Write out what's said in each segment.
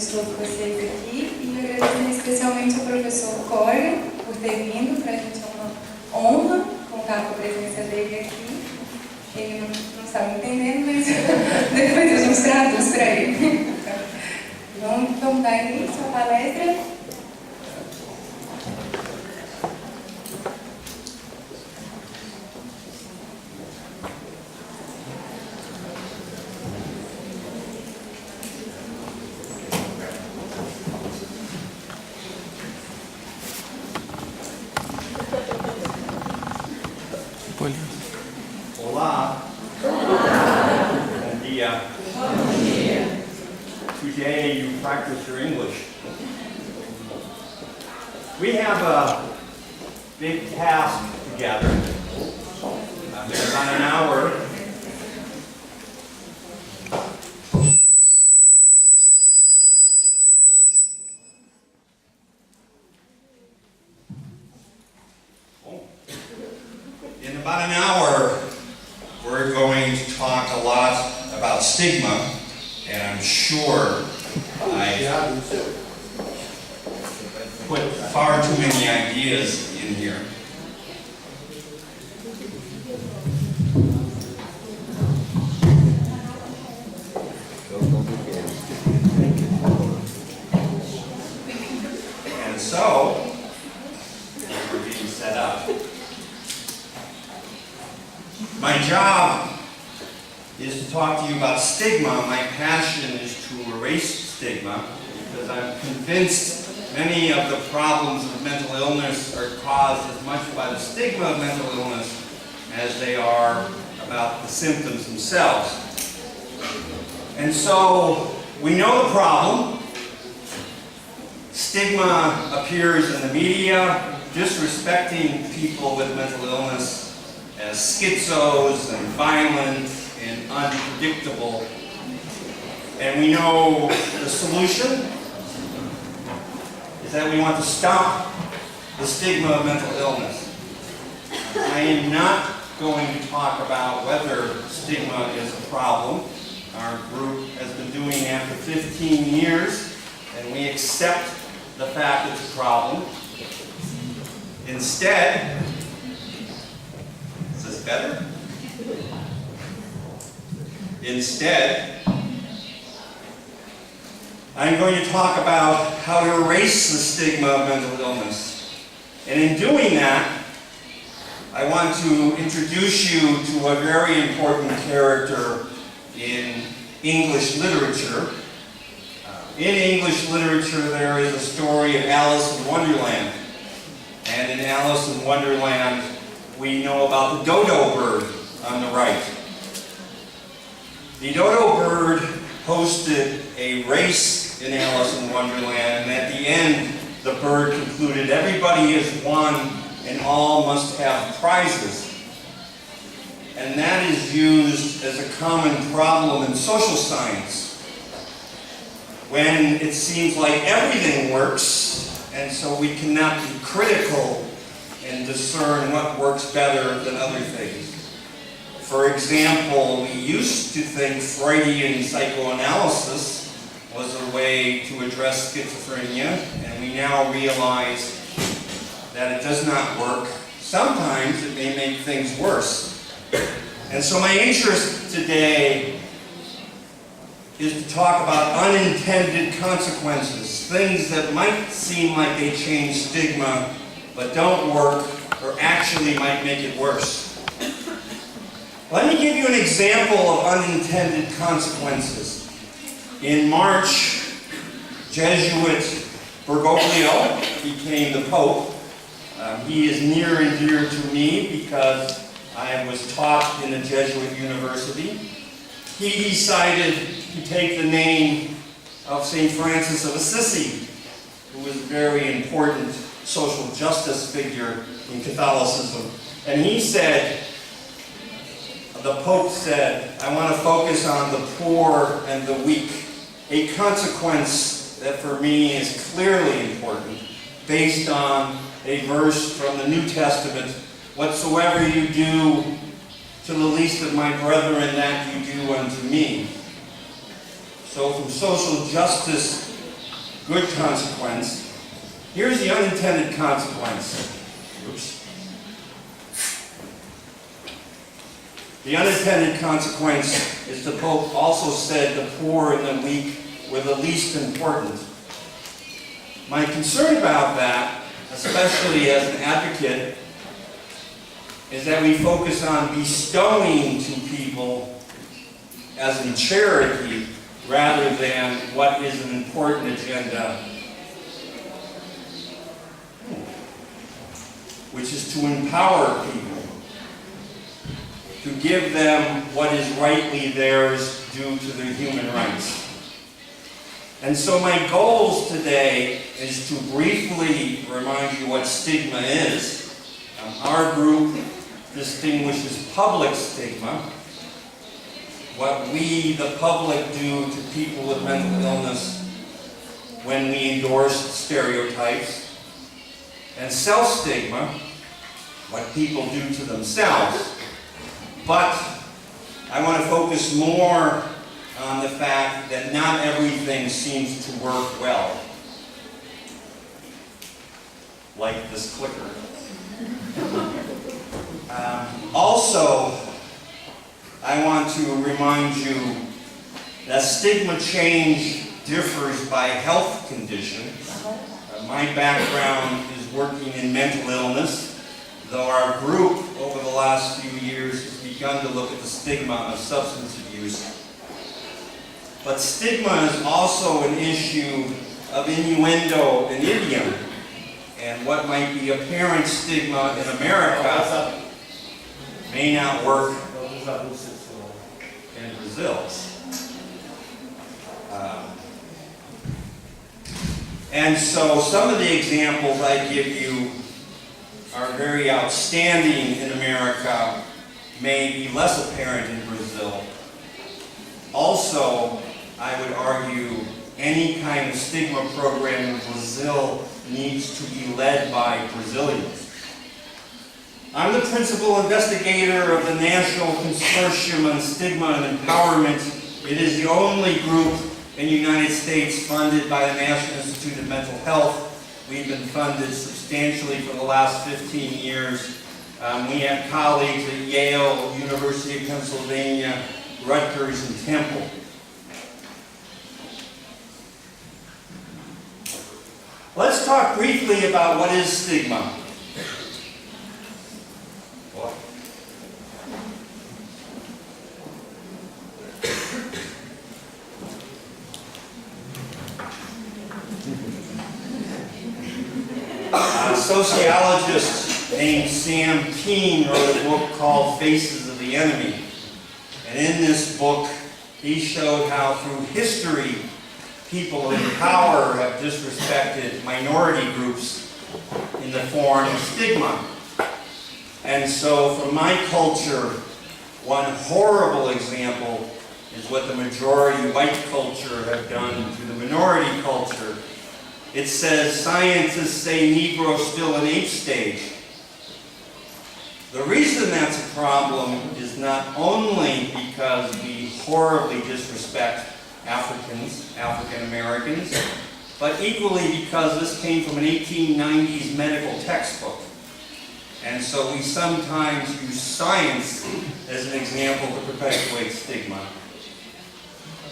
estou com vocês aqui e agradecer especialmente ao professor Corrigan por ter vindo. Para a gente é uma honra contar com a presença dele aqui. Ele não estava entendendo, mas depois a gente traduz para ele. Vamos dar início à palestra. Olá. Bom dia. Today you practice your English. We have a big task together. In about an hour. In about an hour, we're going to talk a lot about stigma, and I'm sure I put far too many ideas in here. And so, we're being set up. My job is to talk to you about stigma. My passion is to erase stigma because I'm convinced many of the problems of mental illness are caused as much by the stigma of mental illness as they are about the symptoms themselves. And so we know the problem. Stigma appears in the media, disrespecting people with mental illness as schizos and violent and unpredictable. And we know the solution is that we want to stop the stigma of mental illness. I am not going to talk about whether stigma is a problem. Our group has been doing that for 15 years, and we accept the fact it's a problem. Instead, is this better? Instead, I'm going to talk about how to erase the stigma of mental illness. And in doing that, I want to introduce you to a very important character in English literature. In English literature, there is a story of Alice in Wonderland. And in Alice in Wonderland, we know about the dodo bird on the right. The dodo bird hosted a race in Alice in Wonderland, and at the end, the bird concluded, everybody has won and all must have prizes. And that is used as a common problem in social science, when it seems like everything works, and so we cannot be critical and discern what works better than other things. For example, we used to think Freudian psychoanalysis was a way to address schizophrenia, and we now realize that it does not work. Sometimes it may make things worse. And so my interest today is to talk about unintended consequences, things that might seem like they change stigma, but don't work, or actually might make it worse. Let me give you an example of unintended consequences. In March, Jesuit Bergoglio became the Pope. He is near and dear to me because I was taught in a Jesuit university. He decided to take the name of St. Francis of Assisi, who was a very important social justice figure in Catholicism. And he said, the Pope said, I want to focus on the poor and the weak, a consequence that for me is clearly important, based on a verse from the New Testament, whatsoever you do to the least of my brethren, that you do unto me. So from social justice good consequence. Here's the unintended consequence. Oops. The unintended consequence is the Pope also said the poor and the weak were the least important. My concern about that, especially as an advocate, is that we focus on bestowing to people as in charity rather than what is an important agenda, which is to empower people, to give them what is rightly theirs due to their human rights. And so my goals today is to briefly remind you what stigma is. Our group distinguishes public stigma, what we, the public, do to people with mental illness when we endorse stereotypes, and self-stigma, what people do to themselves. But I want to focus more on the fact that not everything seems to work well. Like this clicker. Also, I want to remind you that stigma change differs by health condition. My background is working in mental illness, though our group over the last few years has begun to look at the stigma of substance abuse. But stigma is also an issue of innuendo and idiom. And what might be apparent stigma in America may not work in Brazil. And so some of the examples I give you are very outstanding in America, may be less apparent in Brazil. Also, I would argue any kind of stigma program in Brazil needs to be led by Brazilians. I'm the principal investigator of the National Consortium on Stigma and Empowerment. It is the only group in the United States funded by the National Institute of Mental Health. We've been funded substantially for the last 15 years. We have colleagues at Yale, University of Pennsylvania, Rutgers, and Temple. Let's talk briefly about what is stigma. A sociologist named Sam Keen wrote a book called Faces of the Enemy. And in this book, he showed how through history, people in power have disrespected minority groups in the form of stigma. And so from my culture, one horrible example is what the majority white culture have done to the minority culture. It says, scientists say Negro still in ape stage. The reason that's a problem is not only because we horribly disrespect Africans, African Americans, but equally because this came from an 1890s medical textbook. And so we sometimes use science as an example to perpetuate stigma.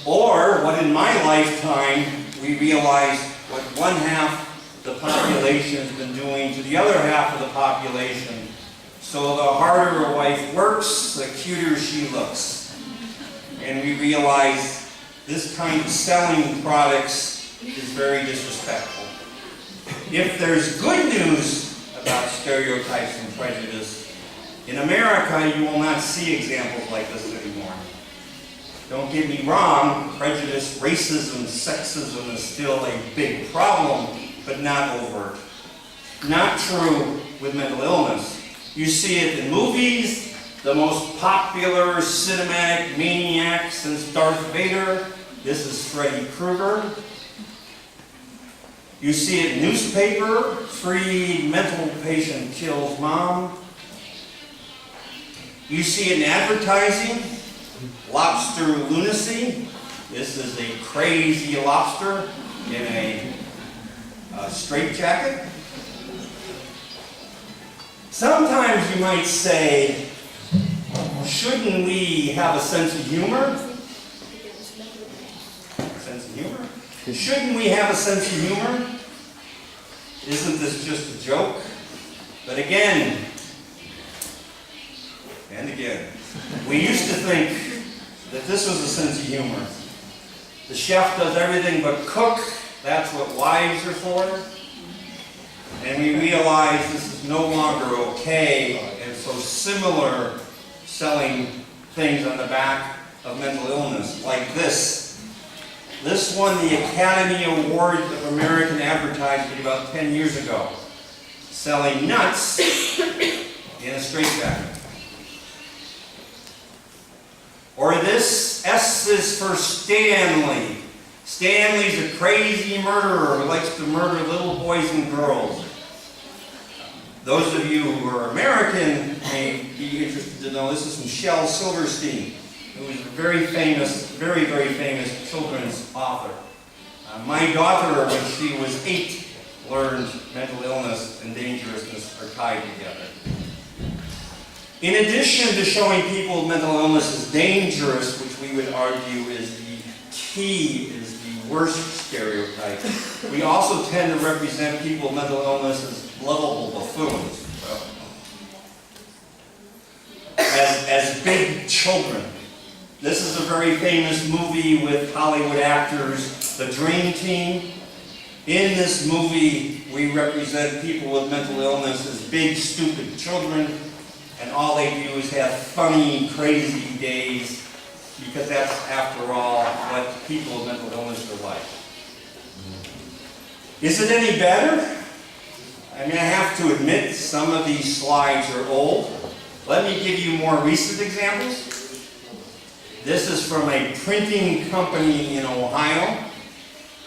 Or, what in my lifetime, we realized what one half the population has been doing to the other half of the population. So the harder a wife works, the cuter she looks. And we realize this kind of selling products is very disrespectful. If there's good news about stereotypes and prejudice, in America you will not see examples like this anymore. Don't get me wrong, prejudice, racism, sexism is still a big problem, but not overt. Not true with mental illness. You see it in movies, the most popular cinematic maniac since Darth Vader. This is Freddy Krueger. You see it in newspaper, freed mental patient kills mom. You see it in advertising, lobster lunacy. This is a crazy lobster in a straitjacket. Sometimes you might say, shouldn't we have a sense of humor? Sense of humor? Shouldn't we have a sense of humor? Isn't this just a joke? But again, and again, we used to think that this was a sense of humor. The chef does everything but cook. That's what wives are for. And we realize this is no longer okay, and so similar selling things on the back of mental illness, like this. This won the Academy Award of American Advertising about 10 years ago, selling nuts in a straitjacket. Or this, S is for Stanley. Stanley's a crazy murderer who likes to murder little boys and girls. Those of you who are American may be interested to know this is Michelle Silverstein, who is a very famous, very, very famous children's author. My daughter, when she was 8, learned mental illness and dangerousness are tied together. In addition to showing people with mental illness as dangerous, which we would argue is the worst stereotype, we also tend to represent people with mental illness as lovable buffoons. As big children. This is a very famous movie with Hollywood actors, The Dream Team. In this movie, we represent people with mental illness as big, stupid children, and all they do is have funny, crazy days, because that's, after all, what people with mental illness are like. Is it any better? I mean, I have to admit, some of these slides are old. Let me give you more recent examples. This is from a printing company in Ohio.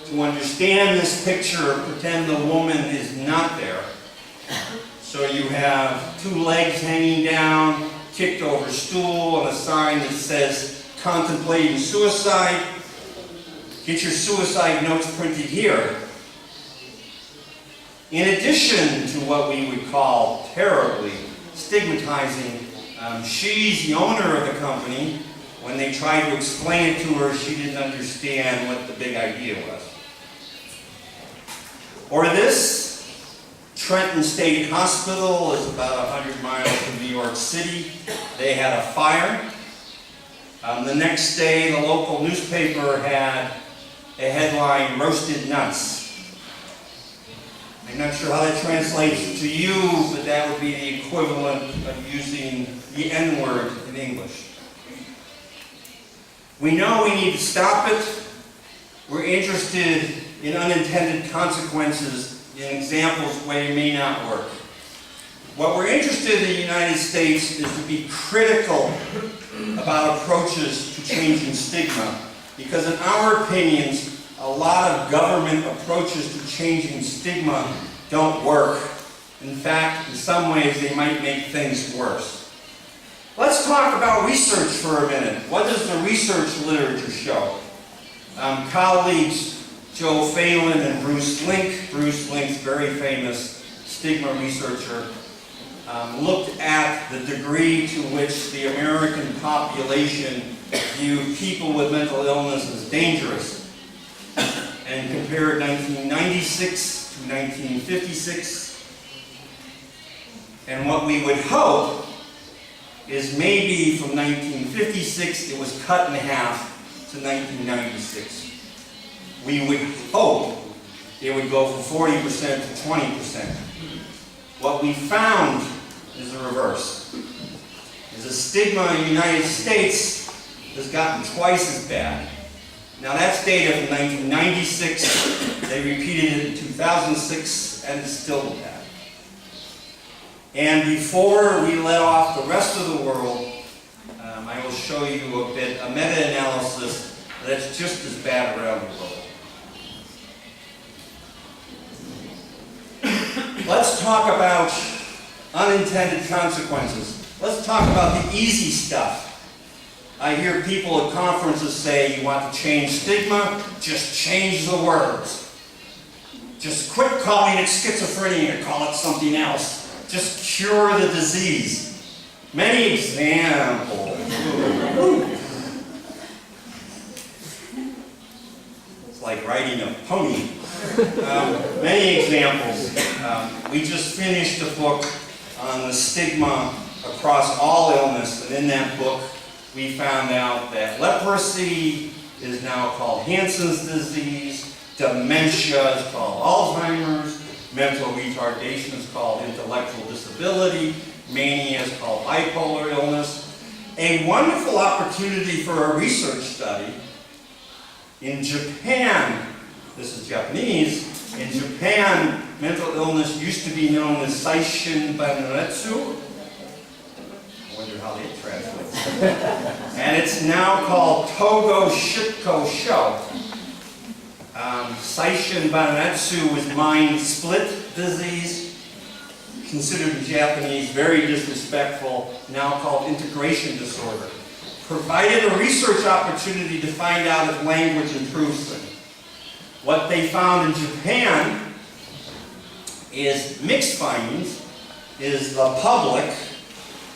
To understand this picture, pretend the woman is not there. So you have 2 legs hanging down, kicked over stool, and a sign that says, contemplating suicide. Get your suicide notes printed here. In addition to what we would call terribly stigmatizing, she's the owner of the company. When they tried to explain it to her, she didn't understand what the big idea was. Or this, Trenton State Hospital is about 100 miles from New York City. They had a fire. The next day, the local newspaper had a headline, roasted nuts. I'm not sure how that translates to you, but that would be the equivalent of using the N-word in English. We know we need to stop it. We're interested in unintended consequences, in examples where it may not work. What we're interested in the United States is to be critical about approaches to changing stigma, because in our opinions, a lot of government approaches to changing stigma don't work. In fact, in some ways, they might make things worse. Let's talk about research for a minute. What does the research literature show? Colleagues Joe Phelan and Bruce Link, very famous stigma researcher, looked at the degree to which the American population viewed people with mental illness as dangerous, and compared 1996 to 1956. And what we would hope is maybe from 1956 it was cut in half to 1996. We would hope it would go from 40% to 20%. What we found is the reverse. Is the stigma in the United States has gotten twice as bad. Now that's data from 1996, they repeated it in 2006, and it's still bad. And before we let off the rest of the world, I will show you a meta-analysis that's just as bad around the world. Let's talk about unintended consequences. Let's talk about the easy stuff. I hear people at conferences say, you want to change stigma? Just change the words. Just quit calling it schizophrenia and call it something else. Just cure the disease. Many examples. It's like riding a pony. Many examples. We just finished a book on the stigma across all illness, and in that book we found out that leprosy is now called Hansen's disease, dementia is called Alzheimer's, mental retardation is called intellectual disability, mania is called bipolar illness. A wonderful opportunity for a research study. In Japan, this is Japanese, in Japan, mental illness used to be known as Seishin Banretsu. I wonder how they translate. And it's now called Togo Shipko Sho. Seishin Banretsu is mind split disease, considered in Japanese very disrespectful, now called integration disorder. Provided a research opportunity to find out if language improves them. What they found in Japan is mixed findings, is the public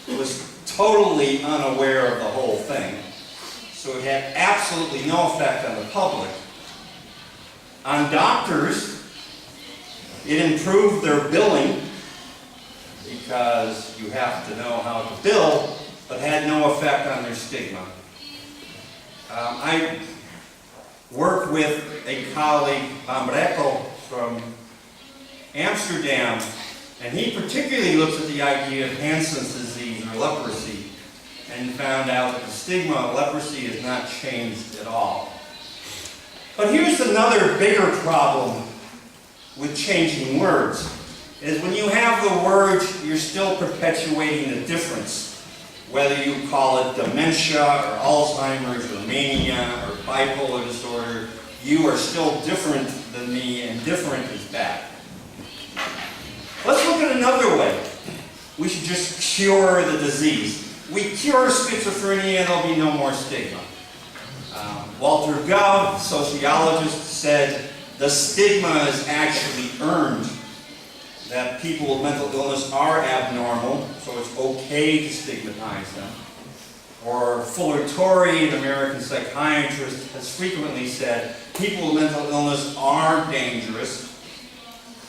was totally unaware of the whole thing. So it had absolutely no effect on the public. On doctors, it improved their billing because you have to know how to bill, but had no effect on their stigma. I work with a colleague, Bambreko, from Amsterdam, and he particularly looks at the idea of Hansen's disease or leprosy and found out that the stigma of leprosy has not changed at all. But here's another bigger problem with changing words, is when you have the word, you're still perpetuating the difference. Whether you call it dementia or Alzheimer's or mania or bipolar disorder, you are still different than me, and different is bad. Let's look at another way. We should just cure the disease. We cure schizophrenia and there'll be no more stigma. Walter Gove, sociologist, said the stigma is actually earned, that people with mental illness are abnormal, so it's okay to stigmatize them. Or Fuller Torrey, an American psychiatrist, has frequently said people with mental illness are dangerous,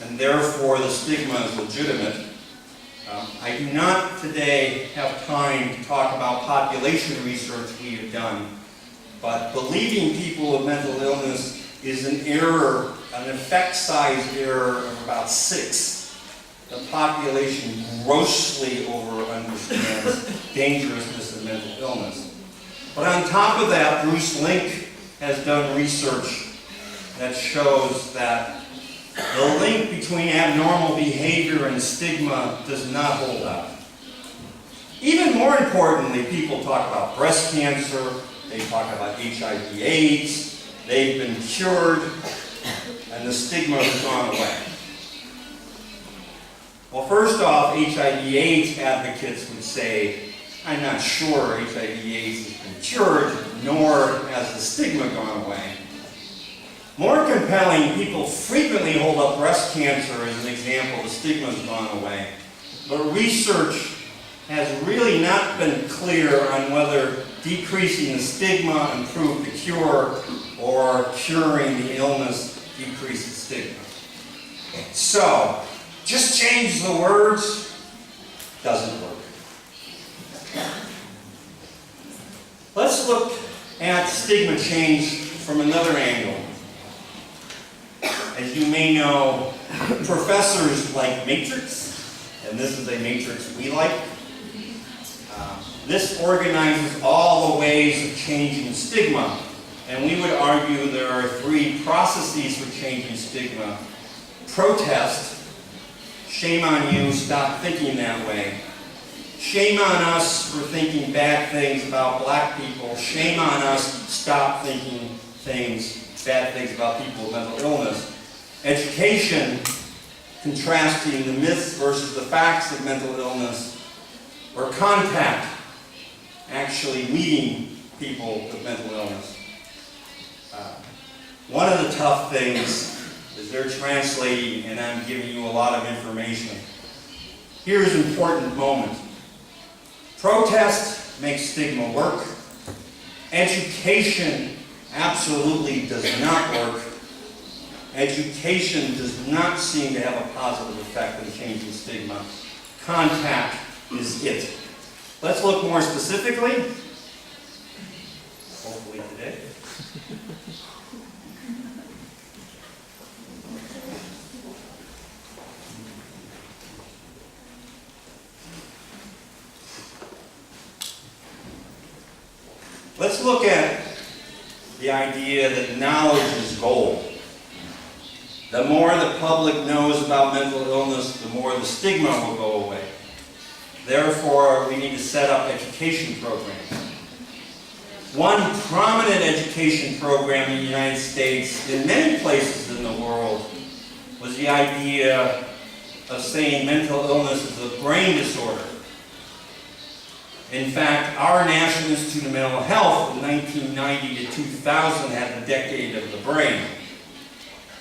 and therefore the stigma is legitimate. I do not today have time to talk about population research we have done, but believing people with mental illness is an error, an effect size error of about 6. The population grossly over-understands dangerousness of mental illness. But on top of that, Bruce Link has done research that shows that the link between abnormal behavior and stigma does not hold up. Even more importantly, people talk about breast cancer, they talk about HIV/AIDS, they've been cured, and the stigma has gone away. Well, first off, HIV/AIDS advocates would say, I'm not sure HIV/AIDS has been cured, nor has the stigma gone away. More compelling, people frequently hold up breast cancer as an example, the stigma has gone away. But research has really not been clear on whether decreasing the stigma improved the cure, or curing the illness decreased the stigma. So, just change the words doesn't work. Let's look at stigma change from another angle. As you may know, professors like matrix, and this is a matrix we like. This organizes all the ways of changing stigma, and we would argue there are 3 processes for changing stigma. Protest, shame on you, stop thinking that way. Shame on us for thinking bad things about black people. Shame on us, stop thinking bad things about people with mental illness. Education, contrasting the myths versus the facts of mental illness. Or contact, actually meeting people with mental illness. One of the tough things as they're translating and I'm giving you a lot of information. Here's an important moment. Protest makes stigma work. Education absolutely does not work. Education does not seem to have a positive effect in changing stigma. Contact is it. Let's look more specifically, hopefully today. Let's look at the idea that knowledge is gold. The more the public knows about mental illness, the more the stigma will go away. Therefore, we need to set up education programs. One prominent education program in the United States, in many places in the world, was the idea of saying mental illness is a brain disorder. In fact, our National Institute of Mental Health in 1990 to 2000 had the Decade of the Brain,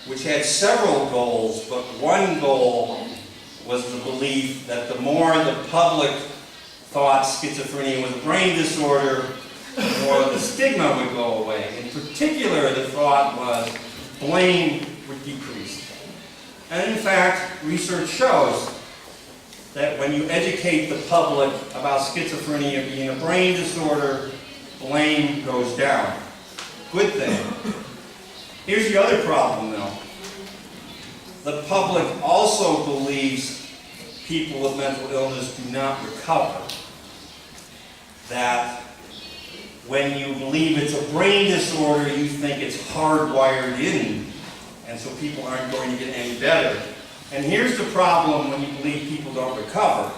which had several goals, but one goal was the belief that the more the public thought schizophrenia was a brain disorder, the more the stigma would go away. In particular, the thought was blame would decrease. And in fact, research shows that when you educate the public about schizophrenia being a brain disorder, blame goes down. Good thing. Here's the other problem, though. The public also believes people with mental illness do not recover. That when you believe it's a brain disorder, you think it's hardwired in, and so people aren't going to get any better. And here's the problem when you believe people don't recover.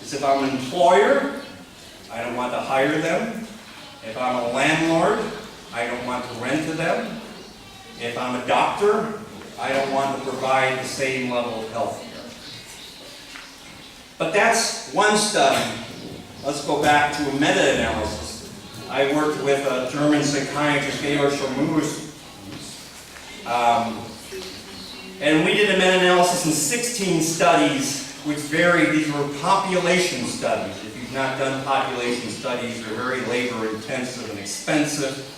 Is if I'm an employer, I don't want to hire them. If I'm a landlord, I don't want to rent to them. If I'm a doctor, I don't want to provide the same level of health care. But that's one study. Let's go back to a meta-analysis. I worked with a German psychiatrist, Georg Schormus, and we did a meta-analysis in 16 studies, which varied. These were population studies. If you've not done population studies, they're very labor-intensive and expensive.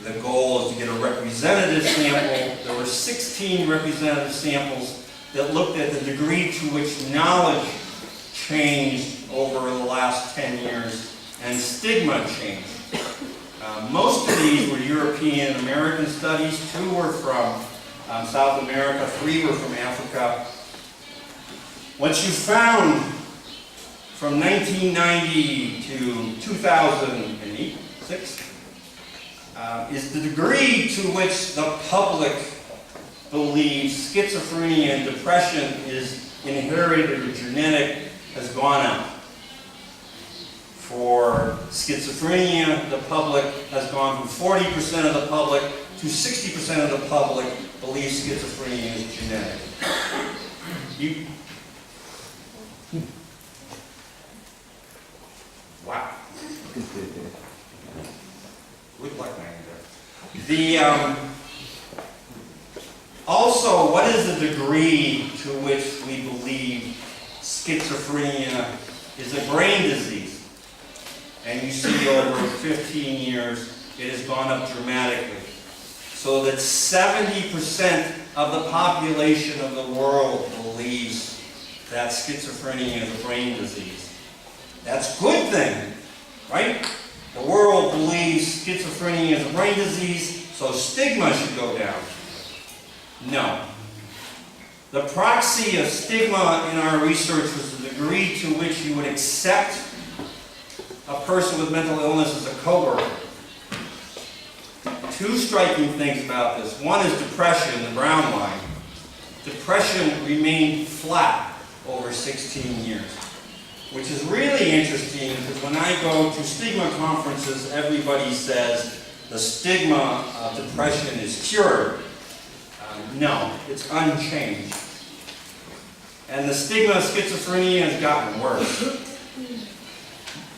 The goal is to get a representative sample. There were 16 representative samples that looked at the degree to which knowledge changed over the last 10 years and stigma changed. Most of these were European American studies. 2 were from South America, 3 were from Africa. What you found from 1990 to 2006 is the degree to which the public believes schizophrenia and depression is inherited or genetic has gone up. For schizophrenia, the public has gone from 40% of the public to 60% of the public believes schizophrenia is genetic. Wow. Good luck, man. Also, what is the degree to which we believe schizophrenia is a brain disease? And you see over 15 years, it has gone up dramatically. So that 70% of the population of the world believes that schizophrenia is a brain disease. That's a good thing, right? The world believes schizophrenia is a brain disease, so stigma should go down. No. The proxy of stigma in our research was the degree to which you would accept a person with mental illness as a coworker. 2 striking things about this. One is depression, the brown line. Depression remained flat over 16 years, which is really interesting because when I go to stigma conferences, everybody says the stigma of depression is cured. No, it's unchanged. And the stigma of schizophrenia has gotten worse.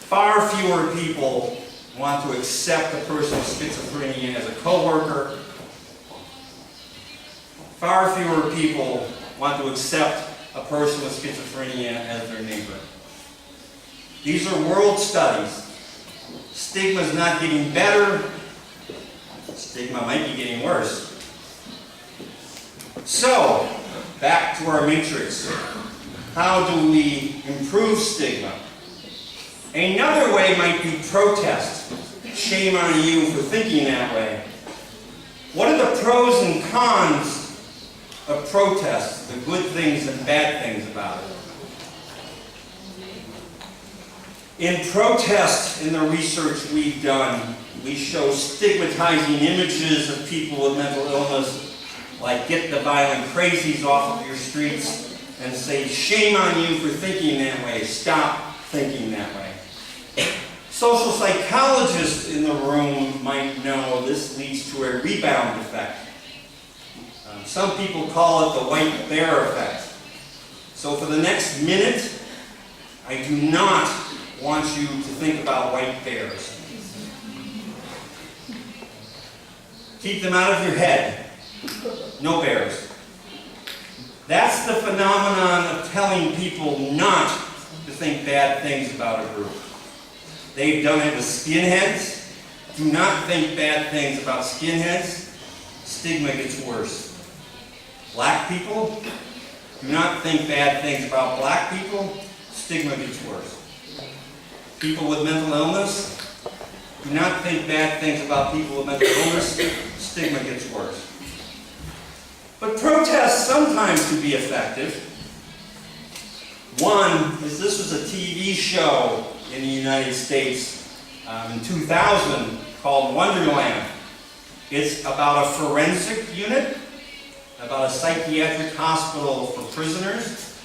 Far fewer people want to accept a person with schizophrenia as a coworker. Far fewer people want to accept a person with schizophrenia as their neighbor. These are world studies. Stigma is not getting better. Stigma might be getting worse. So, back to our matrix. How do we improve stigma? Another way might be protest. Shame on you for thinking that way. What are the pros and cons of protest? The good things and bad things about it. In protest, in the research we've done, we show stigmatizing images of people with mental illness, like get the violent crazies off of your streets, and say, shame on you for thinking that way, stop thinking that way. Social psychologists in the room might know this leads to a rebound effect. Some people call it the white bear effect. So for the next minute, I do not want you to think about white bears. Keep them out of your head. No bears. That's the phenomenon of telling people not to think bad things about a group. They've done it with skinheads. Do not think bad things about skinheads. Stigma gets worse. Black people, do not think bad things about black people. Stigma gets worse. People with mental illness, do not think bad things about people with mental illness. Stigma gets worse. But protests sometimes can be effective. One is this was a TV show in the United States in 2000 called Wonderland. It's about a forensic unit, about a psychiatric hospital for prisoners.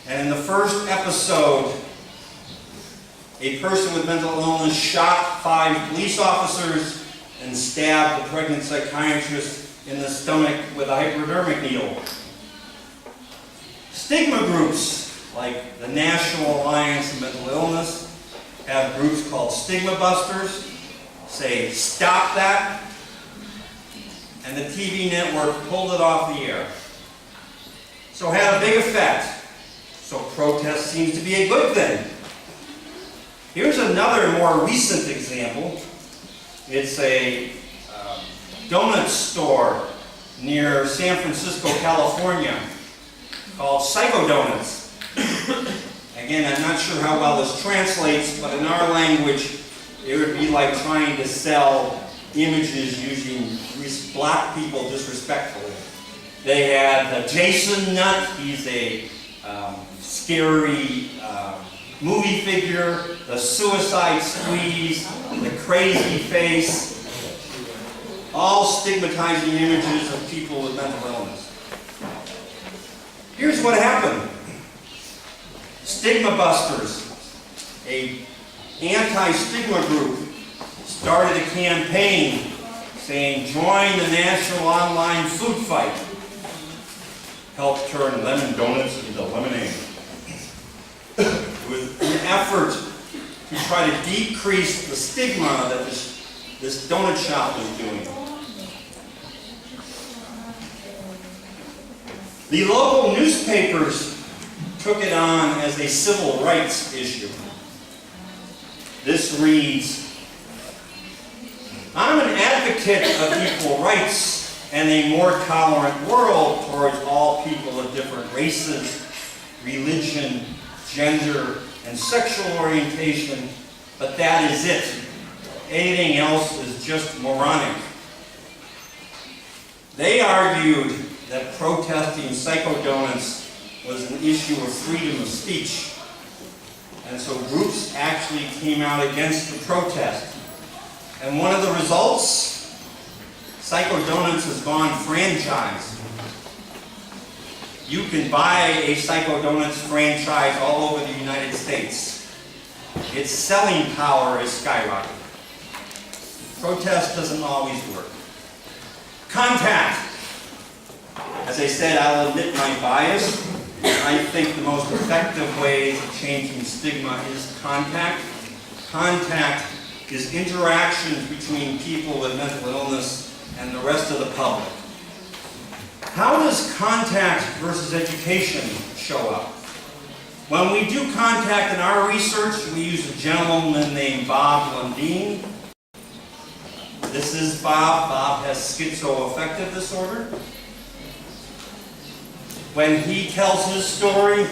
And in the first episode, a person with mental illness shot 5 police officers and stabbed the pregnant psychiatrist in the stomach with a hypodermic needle. Stigma groups, like the National Alliance of Mental Illness, have groups called Stigma Busters, say, stop that, and the TV network pulled it off the air. So it had a big effect. So protest seems to be a good thing. Here's another more recent example. It's a donut store near San Francisco, California, called Psycho Donuts. Again, I'm not sure how well this translates, but in our language, it would be like trying to sell images using black people disrespectfully. They had the Jason Nut, he's a scary movie figure, the suicide squeeze, the crazy face, all stigmatizing images of people with mental illness. Here's what happened. Stigma Busters, a anti-stigma group, started a campaign saying, join the national online food fight. Help turn lemon donuts into lemonade. With an effort to try to decrease the stigma that this donut shop was doing. The local newspapers took it on as a civil rights issue. This reads, I'm an advocate of equal rights and a more tolerant world towards all people of different races, religion, gender, and sexual orientation, but that is it. Anything else is just moronic. They argued that protesting Psycho Donuts was an issue of freedom of speech. And so groups actually came out against the protest. And one of the results, Psycho Donuts has gone franchised. You can buy a Psycho Donuts franchise all over the United States. Its selling power is skyrocketing. Protest doesn't always work. Contact. As I said, I'll admit my bias. I think the most effective way of changing stigma is contact. Contact is interactions between people with mental illness and the rest of the public. How does contact versus education show up? When we do contact in our research, we use a gentleman named Bob Lundeen. This is Bob. Bob has schizoaffective disorder. When he tells his story,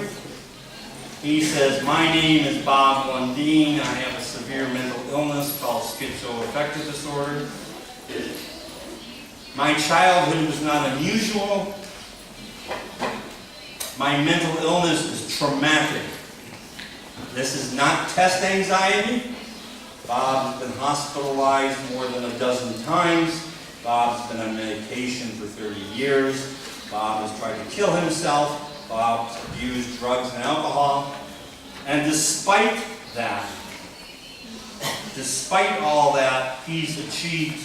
he says, "My name is Bob Lundeen. I have a severe mental illness called schizoaffective disorder. My childhood was not unusual. My mental illness is traumatic. This is not test anxiety. Bob has been hospitalized more than a dozen times. Bob's been on medication for 30 years. Bob has tried to kill himself. Bob's abused drugs and alcohol. And despite all that, he's achieved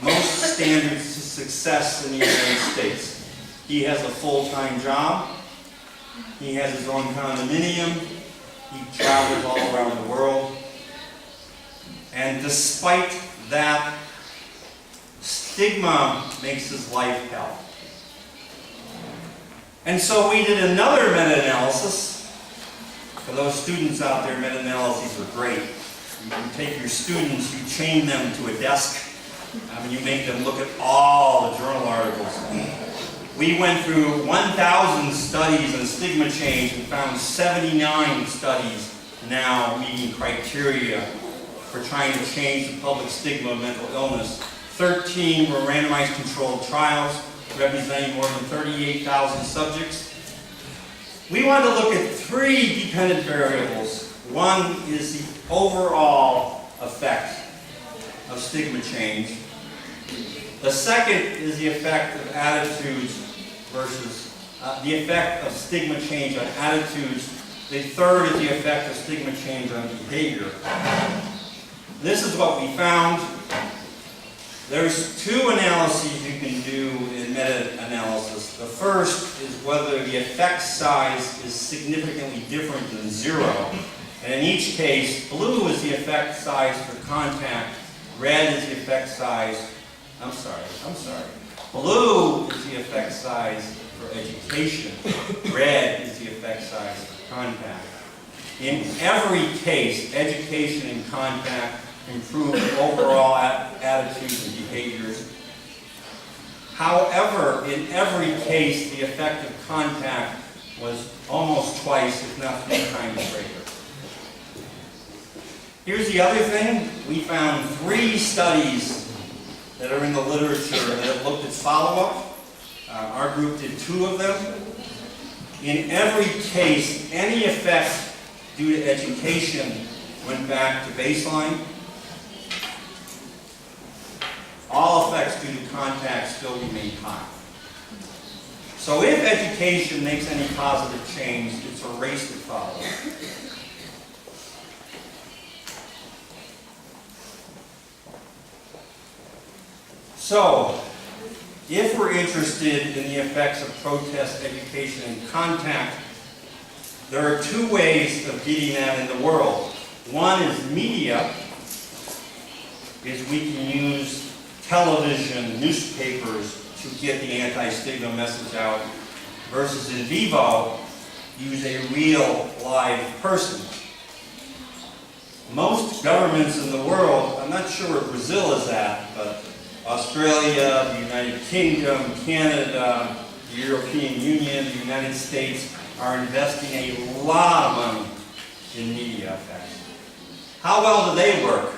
most standards of success in the United States. He has a full-time job. He has his own condominium. He travels all around the world. And despite that, stigma makes his life hell. And so we did another meta-analysis. For those students out there, meta-analyses are great. You take your students, you chain them to a desk, and you make them look at all the journal articles. We went through 1,000 studies on stigma change and found 79 studies now meeting criteria for trying to change the public stigma of mental illness. 13 were randomized controlled trials representing more than 38,000 subjects. We wanted to look at 3 dependent variables. One is the overall effect of stigma change. The second is the effect of attitudes versus the effect of stigma change on attitudes. The third is the effect of stigma change on behavior. This is what we found. There's 2 analyses you can do in meta-analysis. The first is whether the effect size is significantly different than 0. And in each case, blue is the effect size for contact, red is the effect size, blue is the effect size for education, red is the effect size for contact. In every case, education and contact improve overall attitudes and behaviors. However, in every case, the effect of contact was almost twice, if not 3 times greater. Here's the other thing. We found 3 studies that are in the literature that have looked at follow-up. Our group did 2 of them. In every case, any effect due to education went back to baseline. All effects due to contact still remain high. So if education makes any positive change, it's a race to follow. So, if we're interested in the effects of protest, education, and contact, there are 2 ways of getting that in the world. One is media, is we can use television, newspapers to get the anti-stigma message out, versus in vivo, use a real live person. Most governments in the world, I'm not sure where Brazil is at, but Australia, the United Kingdom, Canada, the European Union, the United States are investing a lot of money in media effects. How well do they work?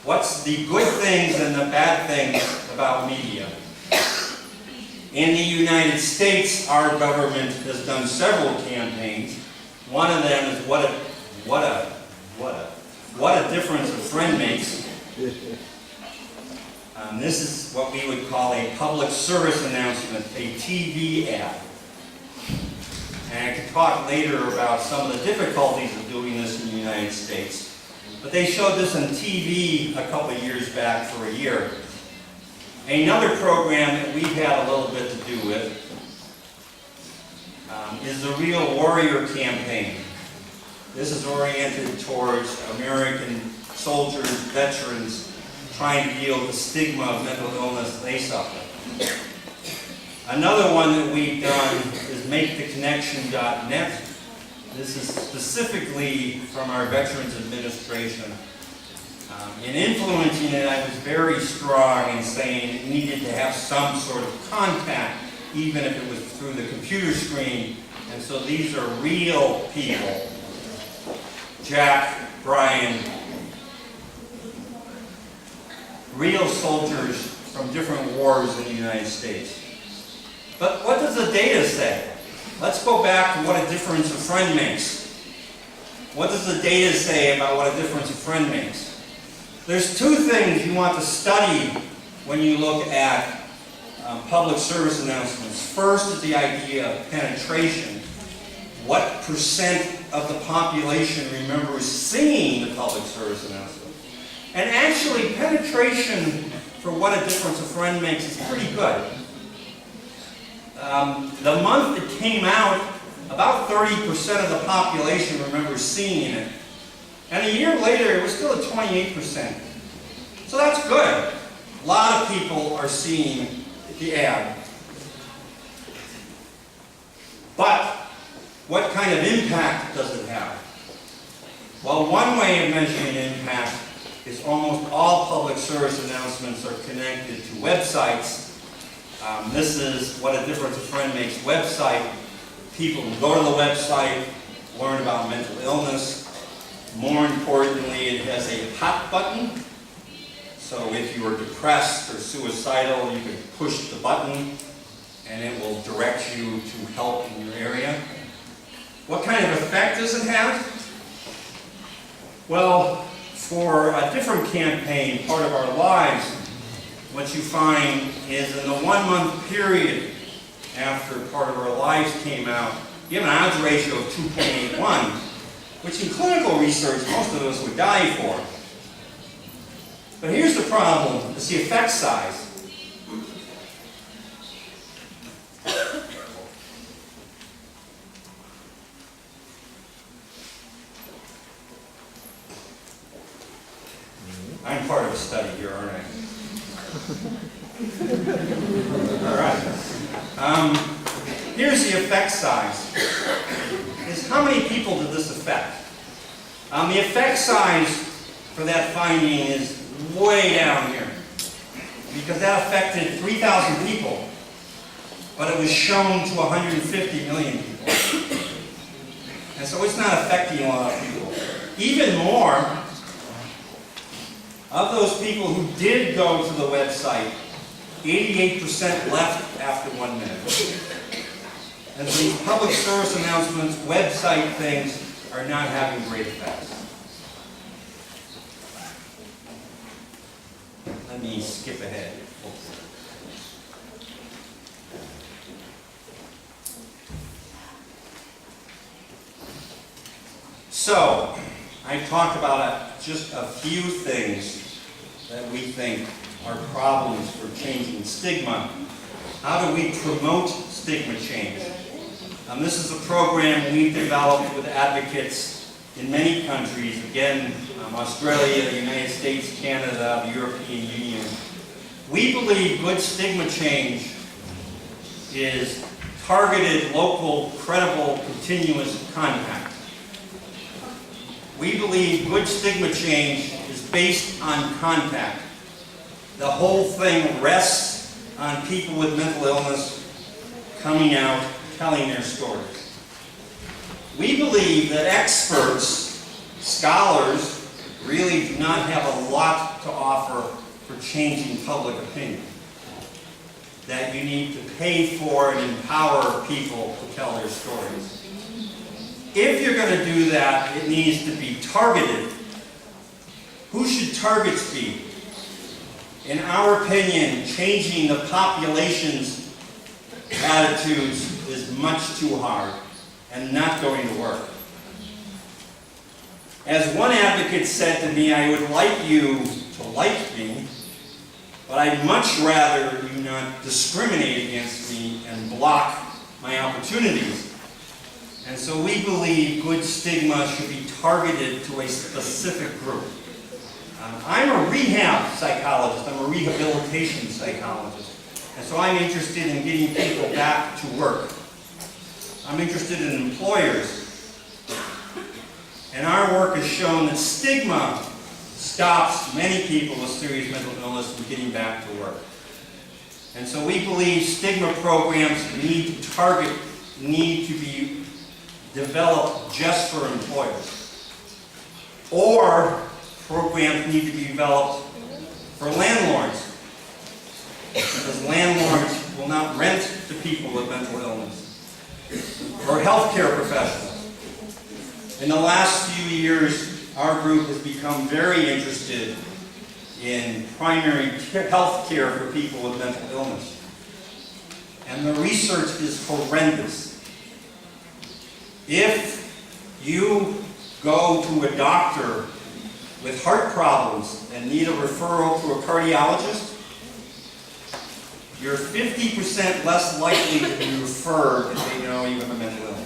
What's the good things and the bad things about media? In the United States, our government has done several campaigns. One of them is what a difference a friend makes. This is what we would call a public service announcement, a TV ad. And I can talk later about some of the difficulties of doing this in the United States. But they showed this on TV a couple of years back for a year. Another program that we've had a little bit to do with is the Real Warrior campaign. This is oriented towards American soldiers, veterans, trying to deal with the stigma of mental illness they suffer. Another one that we've done is maketheconnection.net. This is specifically from our Veterans Administration. In influencing it, I was very strong in saying it needed to have some sort of contact, even if it was through the computer screen. And so these are real people. Jack, Brian, real soldiers from different wars in the United States. But what does the data say? Let's go back to what a difference a friend makes. What does the data say about what a difference a friend makes? There's two things you want to study when you look at public service announcements. First is the idea of penetration. What percent of the population remembers seeing the public service announcement? And actually, penetration for what a difference a friend makes is pretty good. The month it came out, about 30% of the population remembers seeing it. And a year later, it was still at 28%. So that's good. A lot of people are seeing the ad. But what kind of impact does it have? Well, one way of measuring impact is almost all public service announcements are connected to websites. This is what a difference a friend makes website. People can go to the website, learn about mental illness. More importantly, it has a hot button. So if you are depressed or suicidal, you can push the button and it will direct you to help in your area. What kind of effect does it have? Well, for a different campaign, Part of Our Lives, what you find is in the 1 month period after Part of Our Lives came out, you have an odds ratio of 2.81, which in clinical research most of us would die for. But here's the problem, it's the effect size. I'm part of a study here, aren't I? All right. Here's the effect size. Is how many people did this affect? The effect size for that finding is way down here, because that affected 3,000 people, but it was shown to 150 million people. And so it's not affecting a lot of people. Even more, of those people who did go to the website, 88% left after 1 minute. And so these public service announcements, website things, are not having great effects. Let me skip ahead. So, I talked about just a few things that we think are problems for changing stigma. How do we promote stigma change? This is a program we've developed with advocates in many countries, again, Australia, the United States, Canada, the European Union. We believe good stigma change is targeted, local, credible, continuous contact. We believe good stigma change is based on contact. The whole thing rests on people with mental illness coming out, telling their stories. We believe that experts, scholars, really do not have a lot to offer for changing public opinion. That you need to pay for and empower people to tell their stories. If you're going to do that, it needs to be targeted. Who should targets be? In our opinion, changing the population's attitudes is much too hard and not going to work. As one advocate said to me, I would like you to like me, but I'd much rather you not discriminate against me and block my opportunities. And so we believe good stigma should be targeted to a specific group. I'm a rehab psychologist. I'm a rehabilitation psychologist. And so I'm interested in getting people back to work. I'm interested in employers. And our work has shown that stigma stops many people with serious mental illness from getting back to work. And so we believe stigma programs need to be developed just for employers. Or programs need to be developed for landlords. Because landlords will not rent to people with mental illness. Or healthcare professionals. In the last few years, our group has become very interested in primary health care for people with mental illness. And the research is horrendous. If you go to a doctor with heart problems and need a referral to a cardiologist, you're 50% less likely to be referred if they know you have a mental illness.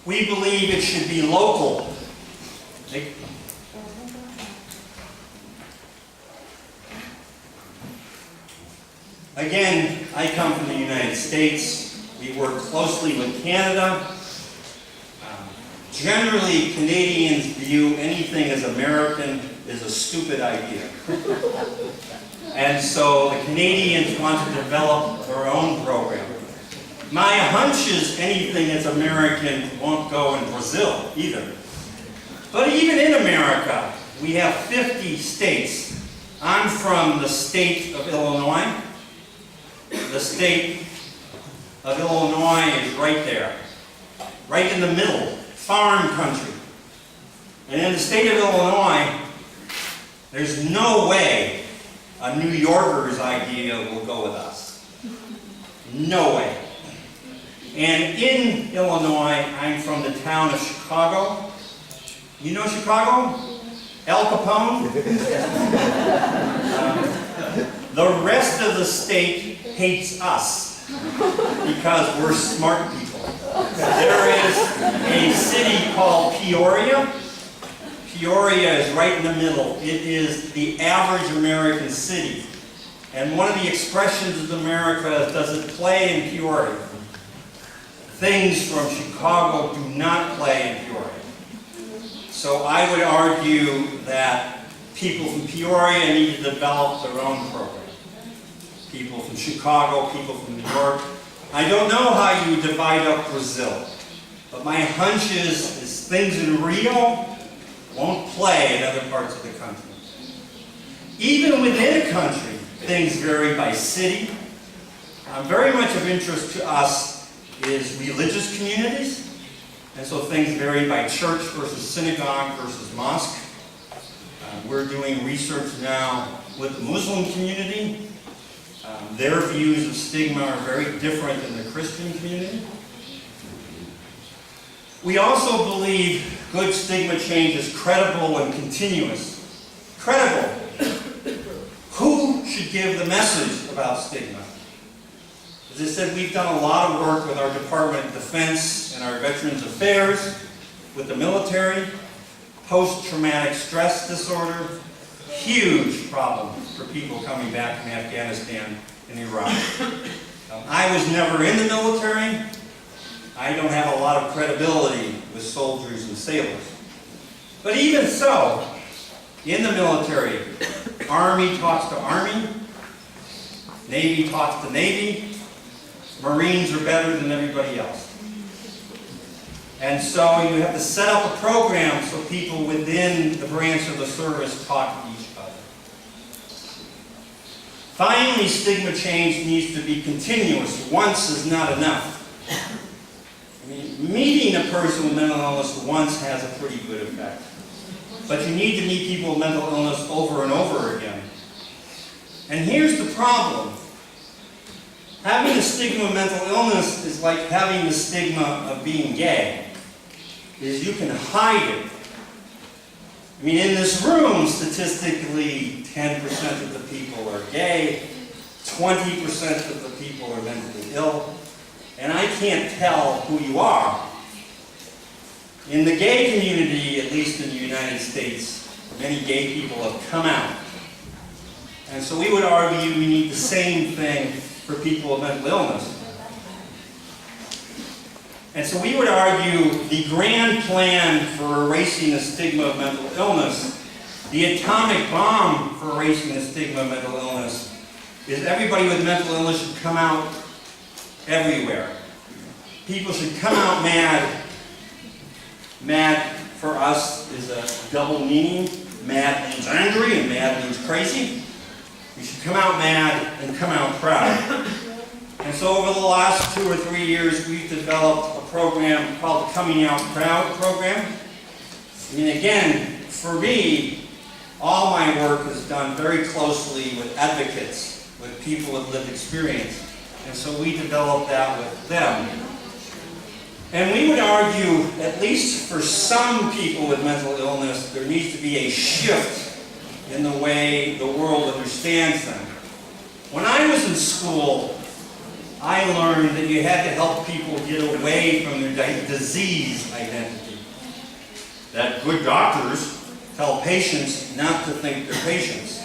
We believe it should be local. Again, I come from the United States. We work closely with Canada. Generally, Canadians view anything as American as a stupid idea. And so the Canadians want to develop their own program. My hunch is anything that's American won't go in Brazil either. But even in America, we have 50 states. I'm from the state of Illinois. The state of Illinois is right there, right in the middle, farm country. And in the state of Illinois, there's no way a New Yorker's idea will go with us. No way. And in Illinois, I'm from the town of Chicago. You know Chicago? Al Capone? The rest of the state hates us because we're smart people. There is a city called Peoria. Peoria is right in the middle. It is the average American city. And one of the expressions of America is, does it play in Peoria? Things from Chicago do not play in Peoria. So I would argue that people from Peoria need to develop their own program. People from Chicago, people from New York. I don't know how you divide up Brazil, but my hunch is things in Rio won't play in other parts of the country. Even within a country, things vary by city. Very much of interest to us is religious communities. And so things vary by church versus synagogue versus mosque. We're doing research now with the Muslim community. Their views of stigma are very different than the Christian community. We also believe good stigma change is credible and continuous. Credible. Who should give the message about stigma? As I said, we've done a lot of work with our Department of Defense and our Veterans Affairs, with the military, post-traumatic stress disorder, huge problem for people coming back from Afghanistan and Iraq. I was never in the military. I don't have a lot of credibility with soldiers and sailors. But even so, in the military, Army talks to Army, Navy talks to Navy, Marines are better than everybody else. And so you have to set up a program so people within the branch of the service talk to each other. Finally, stigma change needs to be continuous. Once is not enough. I mean, meeting a person with mental illness once has a pretty good effect. But you need to meet people with mental illness over and over again. And here's the problem. Having a stigma of mental illness is like having the stigma of being gay. Is you can hide it. I mean, in this room, statistically, 10% of the people are gay, 20% of the people are mentally ill, and I can't tell who you are. In the gay community, at least in the United States, many gay people have come out. And so we would argue we need the same thing for people with mental illness. And so we would argue the grand plan for erasing the stigma of mental illness, the atomic bomb for erasing the stigma of mental illness, is everybody with mental illness should come out everywhere. People should come out mad. Mad for us is a double meaning. Mad means angry and mad means crazy. You should come out mad and come out proud. And so over the last 2 or 3 years, we've developed a program called the Coming Out Proud program. And again, for me, all my work is done very closely with advocates, with people with lived experience. And so we developed that with them. And we would argue, at least for some people with mental illness, there needs to be a shift in the way the world understands them. When I was in school, I learned that you had to help people get away from their disease identity. That good doctors tell patients not to think they're patients.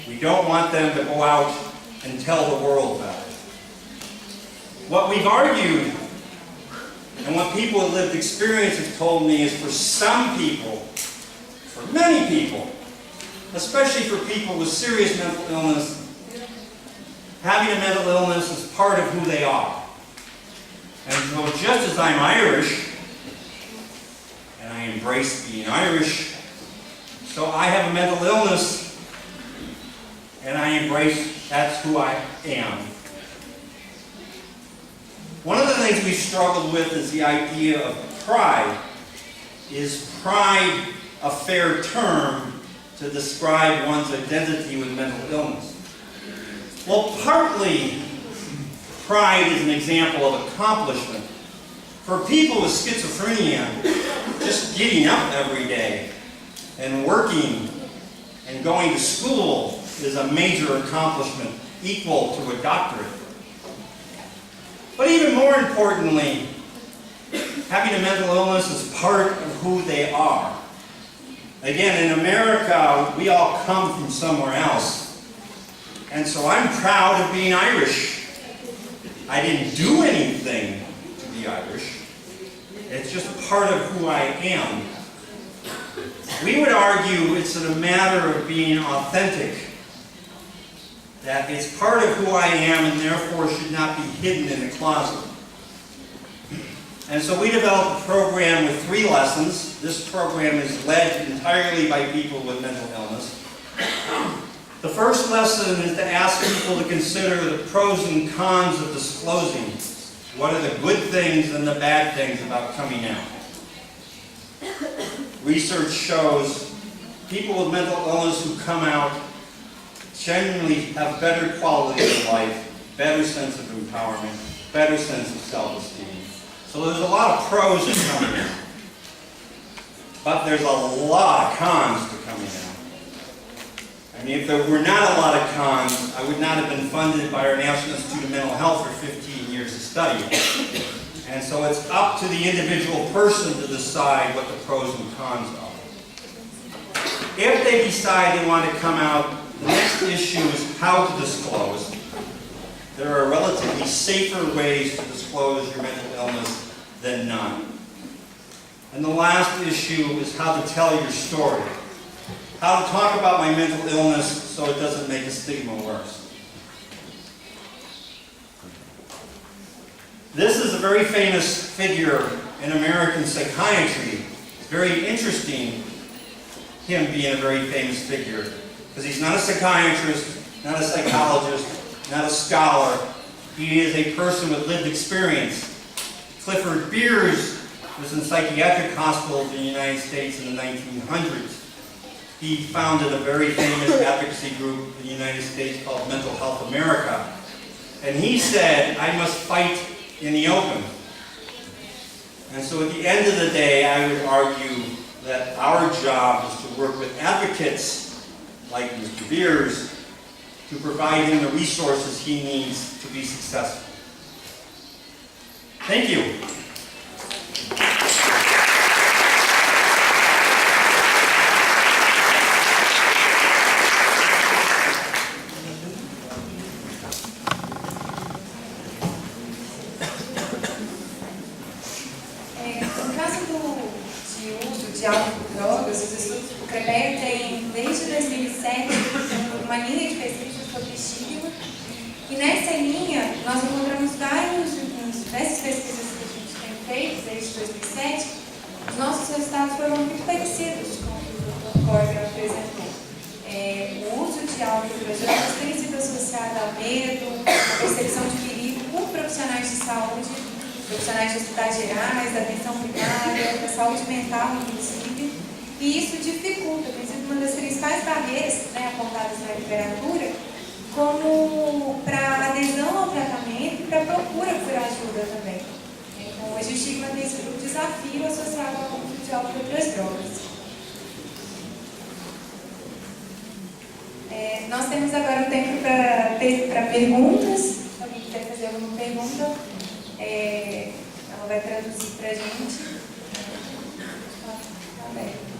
We don't want them to go out and tell the world about it. What we've argued, and what people with lived experience have told me, is for some people, for many people, especially for people with serious mental illness, having a mental illness is part of who they are. And so just as I'm Irish, and I embrace being Irish, so I have a mental illness, and I embrace that's who I am. One of the things we've struggled with is the idea of pride. Is pride a fair term to describe one's identity with mental illness? Well, partly, pride is an example of accomplishment. For people with schizophrenia, just getting up every day and working and going to school is a major accomplishment, equal to a doctorate. But even more importantly, having a mental illness is part of who they are. Again, in America, we all come from somewhere else. And so I'm proud of being Irish. I didn't do anything to be Irish. It's just part of who I am. We would argue it's a matter of being authentic. That it's part of who I am and therefore should not be hidden in a closet. And so we developed a program with 3 lessons. This program is led entirely by people with mental illness. The first lesson is to ask people to consider the pros and cons of disclosing. What are the good things and the bad things about coming out? Research shows people with mental illness who come out genuinely have better quality of life, better sense of empowerment, better sense of self-esteem. So there's a lot of pros to coming out. But there's a lot of cons to coming out. I mean, if there were not a lot of cons, I would not have been funded by our National Institute of Mental Health for 15 years of study. And so it's up to the individual person to decide what the pros and cons are. If they decide they want to come out, the next issue is how to disclose. There are relatively safer ways to disclose your mental illness than none. And the last issue is how to tell your story. How to talk about my mental illness so it doesn't make the stigma worse. This is a very famous figure in American psychiatry. It's very interesting, him being a very famous figure, because he's not a psychiatrist, not a psychologist, not a scholar. He is a person with lived experience. Clifford Beers was in psychiatric hospitals in the United States in the 1900s. He founded a very famous advocacy group in the United States called Mental Health America. And he said, I must fight in the open. And so at the end of the day, I would argue that our job is to work with advocates like Mr. Beers to provide him the resources he needs to be successful. Thank you. E nessa linha, nós encontramos diversas pesquisas que a gente tem feito desde 2007, os nossos resultados foram muito parecidos com o que o Dr. Corrigan apresentou. O uso de álcool e drogas tem sido associado a medo, a percepção de perigo por profissionais de saúde, profissionais de hospitais gerais, da atenção primária, da saúde mental, inclusive, e isso dificulta, tem sido uma das principais barreiras, né, apontadas na literatura, como para adesão ao tratamento e para procura por ajuda também. Então, hoje o estigma tem sido um desafio associado ao uso de álcool e outras drogas. Nós temos agora um tempo para perguntas. Se alguém quiser fazer alguma pergunta, ela vai traduzir para a gente. Tá aberto.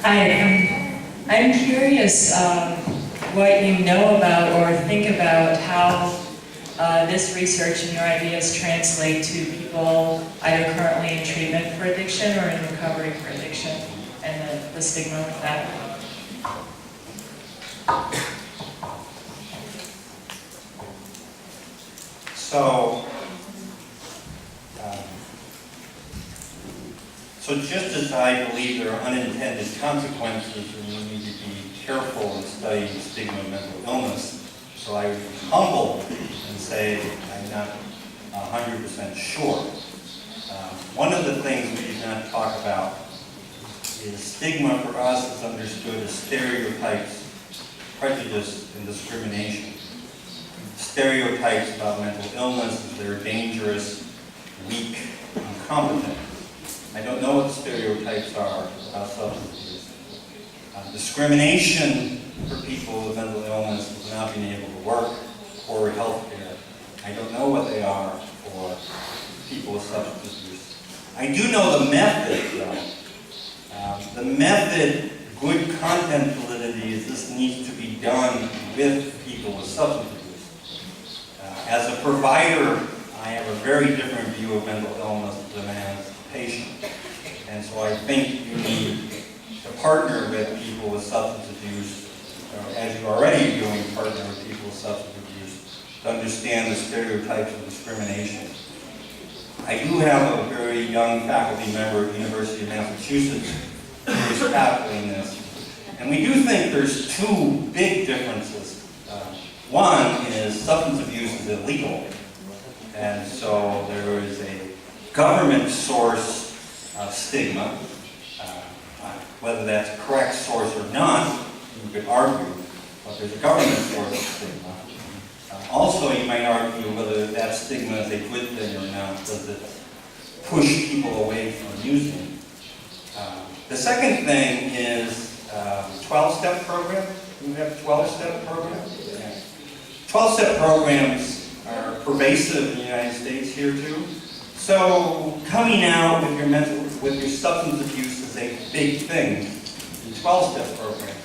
Hi, I'm curious what you know about or think about how this research and your ideas translate to people either currently in treatment for addiction or in recovery for addiction, and the stigma of that. So just as I believe there are unintended consequences and we need to be careful in studying the stigma of mental illness, so I would be humble and say I'm not 100% sure. One of the things we did not talk about is stigma for us is understood as stereotypes, prejudice, and discrimination. Stereotypes about mental illness is they're dangerous, weak, incompetent. I don't know what the stereotypes are about substance abuse. Discrimination for people with mental illness is not being able to work or health care. I don't know what they are for people with substance abuse. I do know the method, though. The method, good content validity, is this needs to be done with people with substance abuse. As a provider, I have a very different view of mental illness than as a patient. And so I think you need to partner with people with substance abuse, as you're already doing, partner with people with substance abuse, to understand the stereotypes of discrimination. I do have a very young faculty member at the University of Massachusetts who is tackling this. And we do think there's two big differences. One is substance abuse is illegal. And so there is a government source of stigma. Whether that's a correct source or not, you could argue, but there's a government source of stigma. Also, you might argue whether that stigma is a good thing or not. Does it push people away from using? The second thing is 12-step program. You have 12-step programs? 12-step programs are pervasive in the United States here too. So coming out with your substance abuse is a big thing in 12-step program.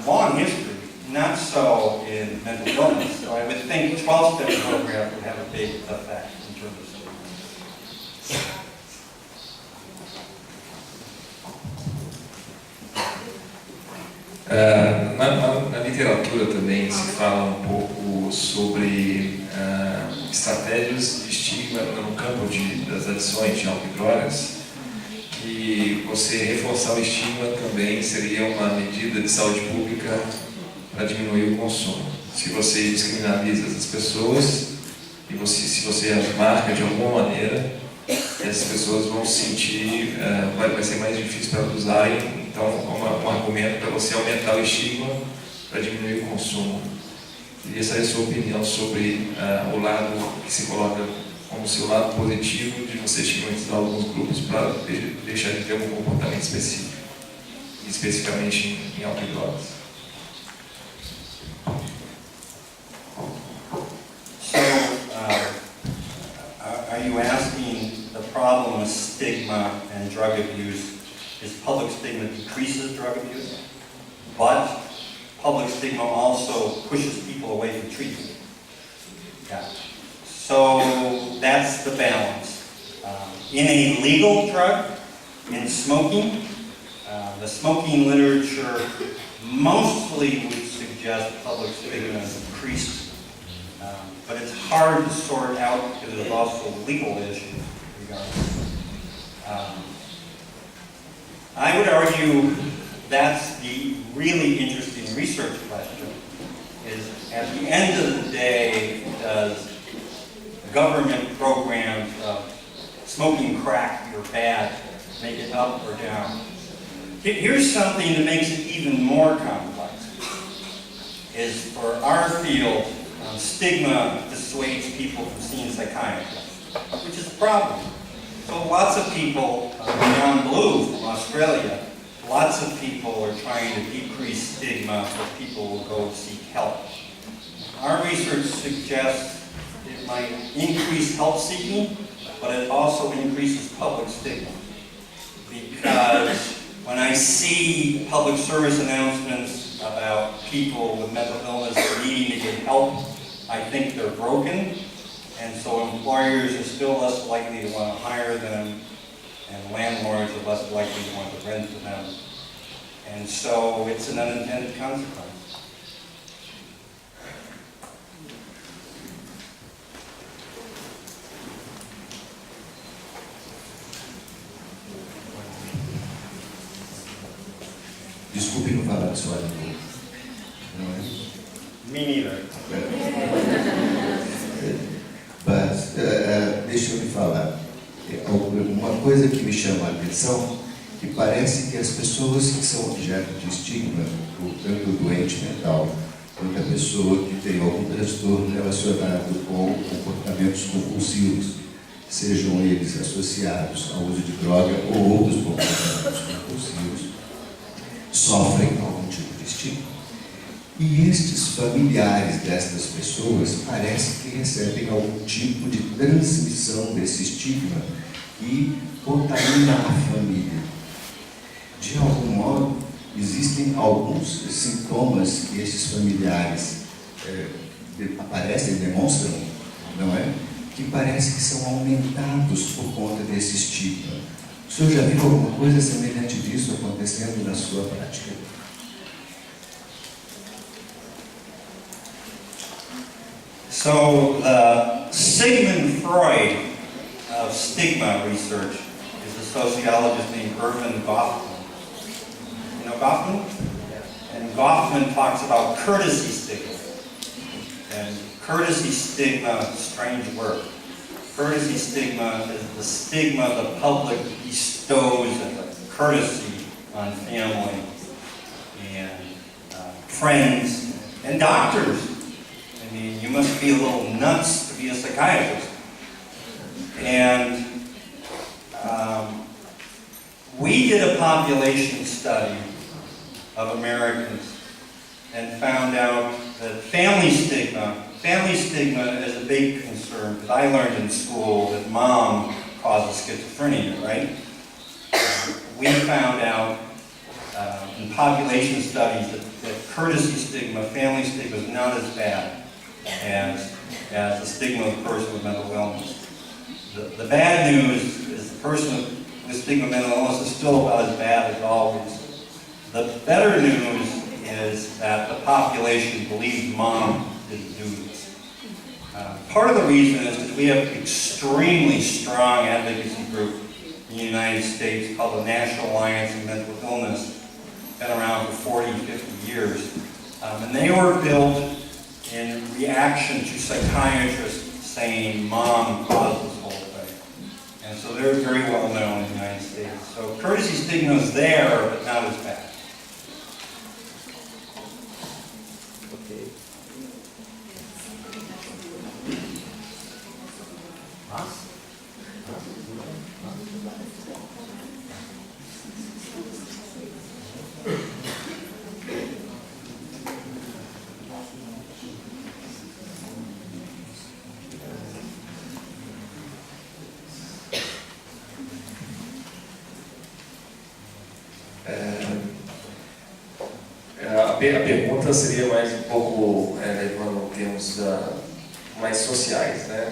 Long history, not so in mental illness. So I would think 12-step program would have a big effect in terms of stigma. Na literatura também se fala um pouco sobre estratégias de estigma no campo das adições de álcool e drogas, que você reforçar o estigma também seria uma medida de saúde pública para diminuir o consumo. Se você descriminaliza as pessoas e se você as marca de alguma maneira, essas pessoas vão se sentir, vai ser mais difícil para elas usarem. Então, um argumento para você aumentar o estigma para diminuir o consumo. Queria saber a sua opinião sobre o lado que se coloca como seu lado positivo de você estigmatizar alguns grupos para deixar de ter algum comportamento específico, especificamente em álcool e drogas. So, are you asking the problem with stigma and drug abuse is public stigma decreases drug abuse, but public stigma also pushes people away from treatment. Yeah. So that's the balance. In a legal drug, in smoking, the smoking literature mostly would suggest public stigma is increased. But it's hard to sort out because there's also legal issues regarding I would argue that's the really interesting research question, is at the end of the day, does government programs of smoking crack or bad make it up or down? Here's something that makes it even more complex, is for our field, stigma dissuades people from seeing psychiatrists, which is a problem. So lots of people, Beyond Blue from Australia, lots of people are trying to decrease stigma so people will go seek help. Our research suggests it might increase help seeking, but it also increases public stigma. Because when I see public service announcements about people with mental illness needing to get help, I think they're broken. And so employers are still less likely to want to hire them, and landlords are less likely to want to rent to them. And so it's an unintended consequence. Desculpe não falar de sua língua. Não é? Me neither. Mas, deixa eu lhe falar. Uma coisa que me chama a atenção, que parece que as pessoas que são objeto de estigma, tanto o doente mental, quanto a pessoa que tem algum transtorno relacionado com comportamentos compulsivos, sejam eles associados ao uso de droga ou outros comportamentos compulsivos, sofrem algum tipo de estigma. E estes familiares destas pessoas parece que recebem algum tipo de transmissão desse estigma e contamina a família. De algum modo, existem alguns sintomas que esses familiares aparecem, demonstram, não é? Que parece que são aumentados por conta desse estigma. O senhor já viu alguma coisa semelhante disso acontecendo na sua prática? So the Sigmund Freud of stigma research is a sociologist named Irvin Goffman. You know Goffman? And Goffman talks about courtesy stigma. And courtesy stigma, strange word. Courtesy stigma is the stigma the public bestows as a courtesy on family and friends and doctors. I mean, you must be a little nuts to be a psychiatrist. And we did a population study of Americans and found out that family stigma is a big concern, because I learned in school that mom causes schizophrenia, right? We found out in population studies that courtesy stigma, family stigma is not as bad as the stigma of the person with mental illness. The bad news is the person with stigma of mental illness is still about as bad as always. The better news is that the population believes mom didn't do this. Part of the reason is that we have an extremely strong advocacy group in the United States called the National Alliance on Mental Illness. Been around for 40, 50 years. And they were built in reaction to psychiatrists saying mom caused this whole thing. And so they're very well known in the United States. So courtesy stigma is there, but not as bad. Okay. A pergunta pergunta seria mais um pouco levando termos mais sociais, né?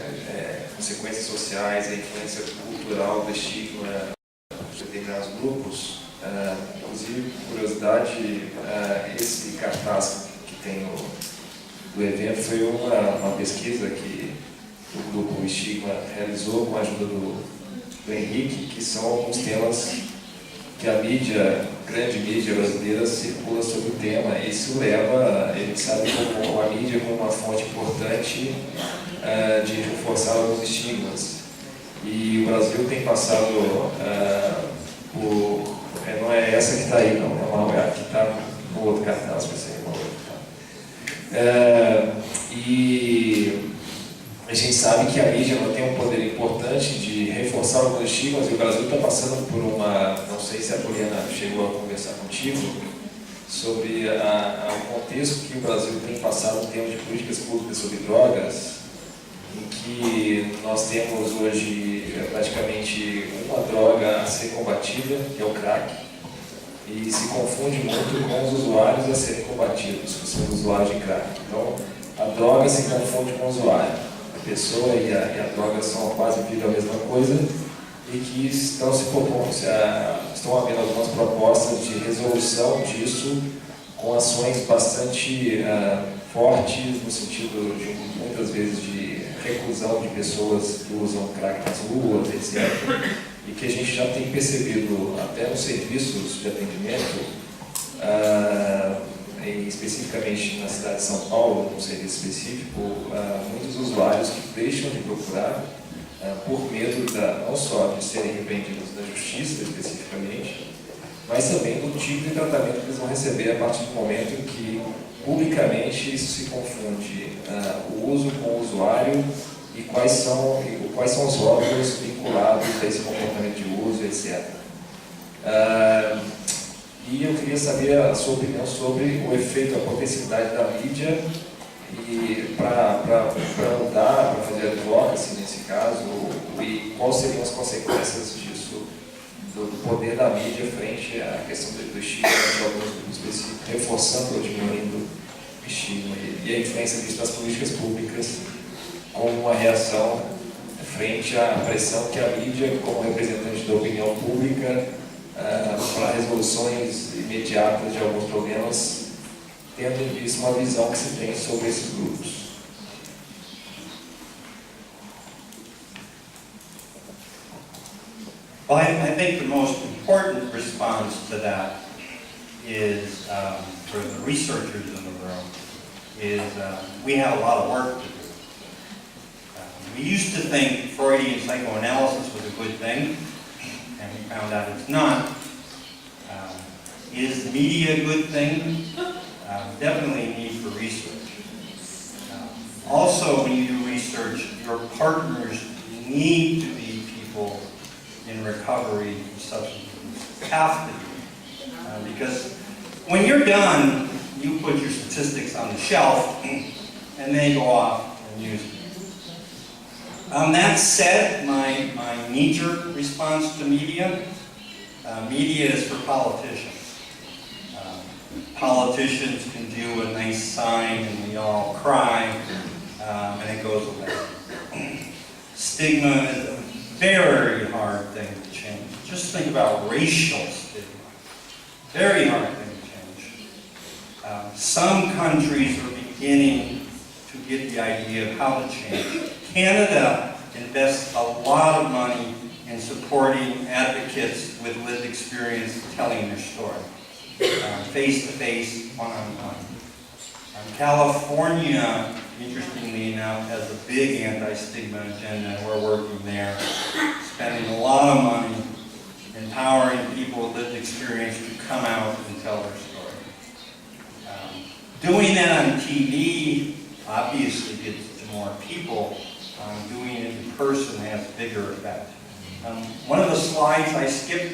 Consequências sociais, a influência cultural do estigma de determinados grupos. Inclusive, por curiosidade, esse cartaz que tem do evento foi uma pesquisa que o grupo Estigma realizou com a ajuda do Henrique, que são alguns temas que a mídia, grande mídia brasileira, circula sobre o tema. Isso leva, a gente sabe, como a mídia como uma fonte importante de reforçar alguns estigmas. E o Brasil tem passado por... não é essa que está aí, não, é uma que está no outro cartaz, para ser uma outra. E a gente sabe que a mídia não tem um poder importante de reforçar alguns estigmas, e o Brasil está passando por uma... Não sei se a Poliana chegou a conversar contigo sobre o contexto que o Brasil tem passado em termos de políticas públicas sobre drogas, em que nós temos hoje praticamente uma droga a ser combatida, que é o crack, e se confunde muito com os usuários a serem combatidos, que são os usuários de crack. Então, a droga se confunde com o usuário. A pessoa e a droga são quase a mesma coisa, e que estão havendo algumas propostas de resolução disso com ações bastante fortes, no sentido de muitas vezes de reclusão de pessoas que usam crack nas ruas, etc. E que a gente já tem percebido até nos serviços de atendimento, especificamente na cidade de São Paulo, num serviço específico, muitos usuários que deixam de procurar por medo não só de serem repreendidos da justiça especificamente, mas também do tipo de tratamento que eles vão receber a partir do momento em que publicamente isso se confunde o uso com o usuário e quais são os rótulos vinculados a esse comportamento de uso, etc. E eu queria saber a sua opinião sobre o efeito, a potencialidade da mídia e para mudar, para fazer advocacy nesse caso, e quais seriam as consequências disso, do poder da mídia frente à questão do estigma de alguns grupos específicos, reforçando ou diminuindo o estigma, e a influência disso nas políticas públicas como uma reação frente à pressão que a mídia, como representante da opinião pública, para resoluções imediatas de alguns problemas, tendo em vista uma visão que se tem sobre esses grupos. Well, I think the most important response to that is, for the researchers in the room, is we have a lot of work to do. We used to think Freudian psychoanalysis was a good thing, and we found out it's not. Is media a good thing? Definitely a need for research. Also, when you do research, your partners need to be people in recovery from substance abuse. Have to be. Because when you're done, you put your statistics on the shelf, and they go off and use it. That said, my knee-jerk response to media, media is for politicians. Politicians can do a nice sign and we all cry, and it goes away. Stigma is a very hard thing to change. Just think about racial stigma. Very hard thing to change. Some countries are beginning to get the idea of how to change. Canada invests a lot of money in supporting advocates with lived experience telling their story. Face-to-face, one-on-one. California, interestingly enough, has a big anti-stigma agenda, and we're working there, spending a lot of money, empowering people with lived experience to come out and tell their story. Doing that on TV obviously gets to more people. Doing it in person has bigger effect. One of the slides I skipped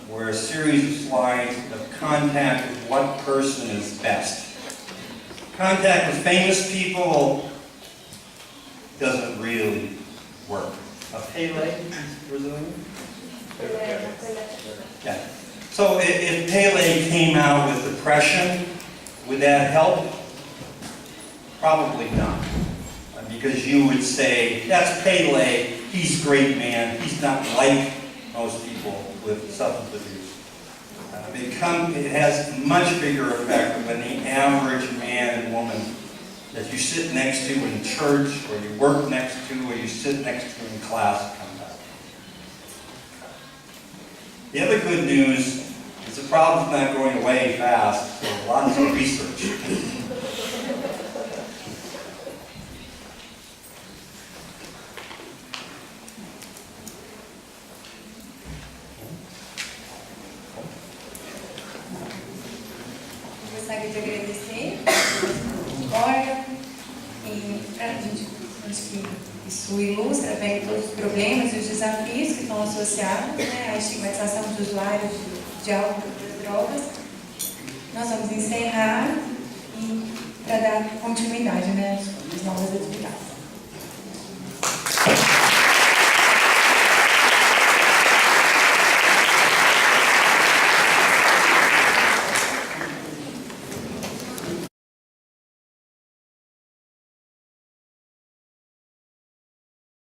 were a series of slides of contact with what person is best. Contact with famous people doesn't really work. A Pele, Brazilian? Yeah. So if Pele came out with depression, would that help? Probably not. Because you would say, that's Pele, he's a great man, he's not like most people with substance abuse. It has a much bigger effect than the average man and woman that you sit next to in church, or you work next to, or you sit next to in class. The other good news is the problem's not going away fast, so lots of research. Gostaria de agradecer Fora e a gente, acho que isso ilustra bem todos os problemas e os desafios que estão associados, né, à estigmatização de usuários de álcool e drogas. Nós vamos encerrar e para dar continuidade, né, às novas atividades.